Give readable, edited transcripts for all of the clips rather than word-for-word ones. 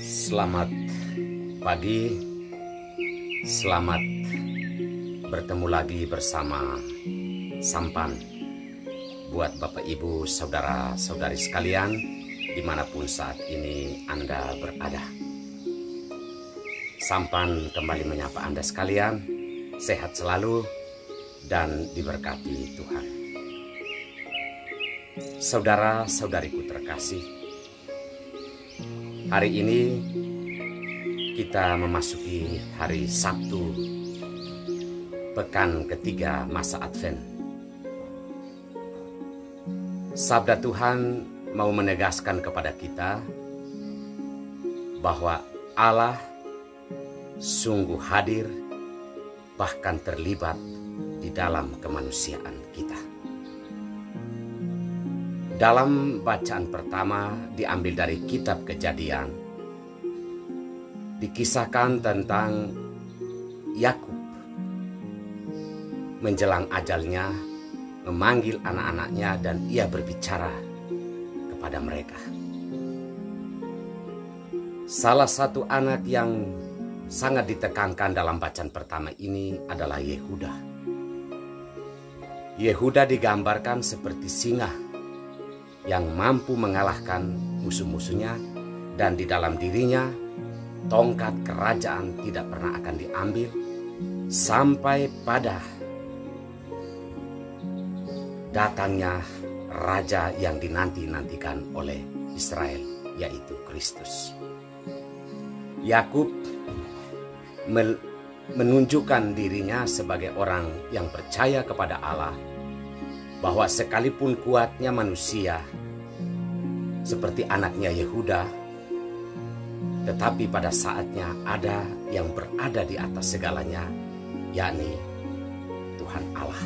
Selamat pagi, selamat bertemu lagi bersama Sampan buat Bapak Ibu saudara-saudari sekalian dimanapun saat ini Anda berada. Sampan kembali menyapa Anda sekalian, sehat selalu dan diberkati Tuhan. Saudara-saudariku terkasih, hari ini kita memasuki hari Sabtu, pekan ketiga masa Advent. Sabda Tuhan mau menegaskan kepada kita bahwa Allah sungguh hadir, bahkan terlibat di dalam kemanusiaan kita. Dalam bacaan pertama diambil dari kitab Kejadian, dikisahkan tentang Yakub menjelang ajalnya memanggil anak-anaknya dan ia berbicara kepada mereka. Salah satu anak yang sangat ditekankan dalam bacaan pertama ini adalah Yehuda. Yehuda digambarkan seperti singa yang mampu mengalahkan musuh-musuhnya, dan di dalam dirinya tongkat kerajaan tidak pernah akan diambil sampai pada datangnya raja yang dinanti-nantikan oleh Israel, yaitu Kristus. Yakub menunjukkan dirinya sebagai orang yang percaya kepada Allah, bahwa sekalipun kuatnya manusia seperti anaknya Yehuda, tetapi pada saatnya ada yang berada di atas segalanya, yakni Tuhan Allah.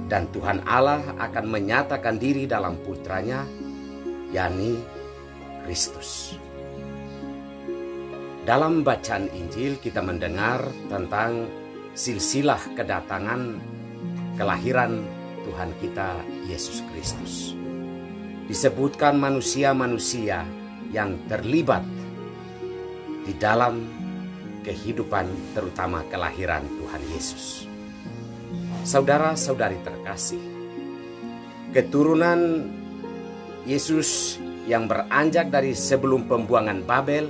Dan Tuhan Allah akan menyatakan diri dalam putranya, yakni Kristus. Dalam bacaan Injil kita mendengar tentang silsilah kedatangan kelahiran Tuhan kita Yesus Kristus. Disebutkan manusia-manusia yang terlibat di dalam kehidupan, terutama kelahiran Tuhan Yesus. Saudara-saudari terkasih, keturunan Yesus yang beranjak dari sebelum pembuangan Babel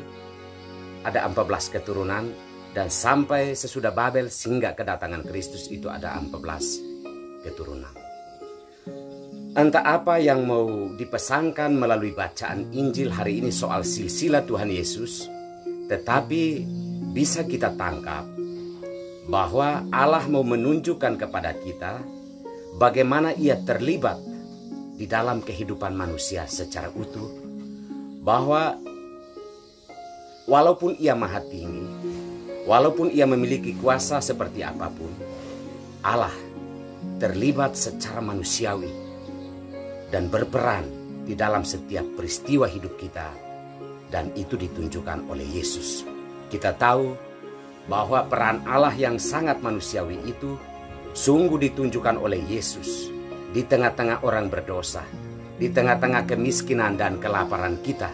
ada 14 keturunan, dan sampai sesudah Babel sehingga kedatangan Kristus itu ada 14 keturunan. Entah apa yang mau dipesankan melalui bacaan Injil hari ini soal silsilah Tuhan Yesus, tetapi bisa kita tangkap bahwa Allah mau menunjukkan kepada kita bagaimana ia terlibat di dalam kehidupan manusia secara utuh, bahwa walaupun ia maha tinggi, walaupun ia memiliki kuasa seperti apapun, Allah terlibat secara manusiawi dan berperan di dalam setiap peristiwa hidup kita, dan itu ditunjukkan oleh Yesus. Kita tahu bahwa peran Allah yang sangat manusiawi itu sungguh ditunjukkan oleh Yesus di tengah-tengah orang berdosa, di tengah-tengah kemiskinan dan kelaparan kita,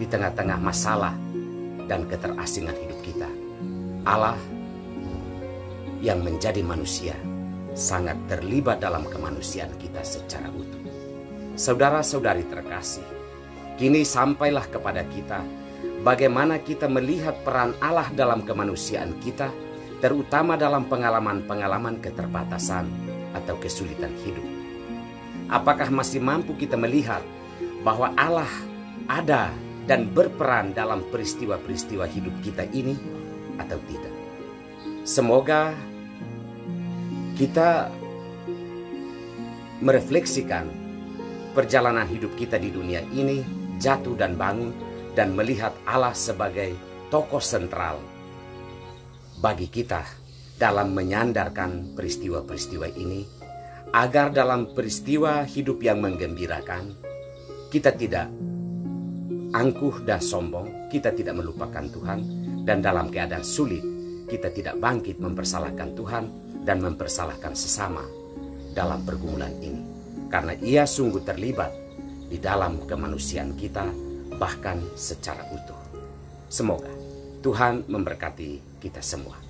di tengah-tengah masalah dan keterasingan hidup kita. Allah yang menjadi manusia sangat terlibat dalam kemanusiaan kita secara utuh. Saudara-saudari terkasih, kini sampailah kepada kita bagaimana kita melihat peran Allah dalam kemanusiaan kita, terutama dalam pengalaman-pengalaman keterbatasan atau kesulitan hidup. Apakah masih mampu kita melihat bahwa Allah ada dan berperan dalam peristiwa-peristiwa hidup kita ini atau tidak? Semoga kita merefleksikan perjalanan hidup kita di dunia ini, jatuh dan bangun, dan melihat Allah sebagai tokoh sentral bagi kita dalam menyandarkan peristiwa-peristiwa ini, agar dalam peristiwa hidup yang menggembirakan kita tidak angkuh dan sombong, kita tidak melupakan Tuhan, dan dalam keadaan sulit kita tidak bangkit mempersalahkan Tuhan dan mempersalahkan sesama dalam pergumulan ini. Karena ia sungguh terlibat di dalam kemanusiaan kita, bahkan secara utuh. Semoga Tuhan memberkati kita semua.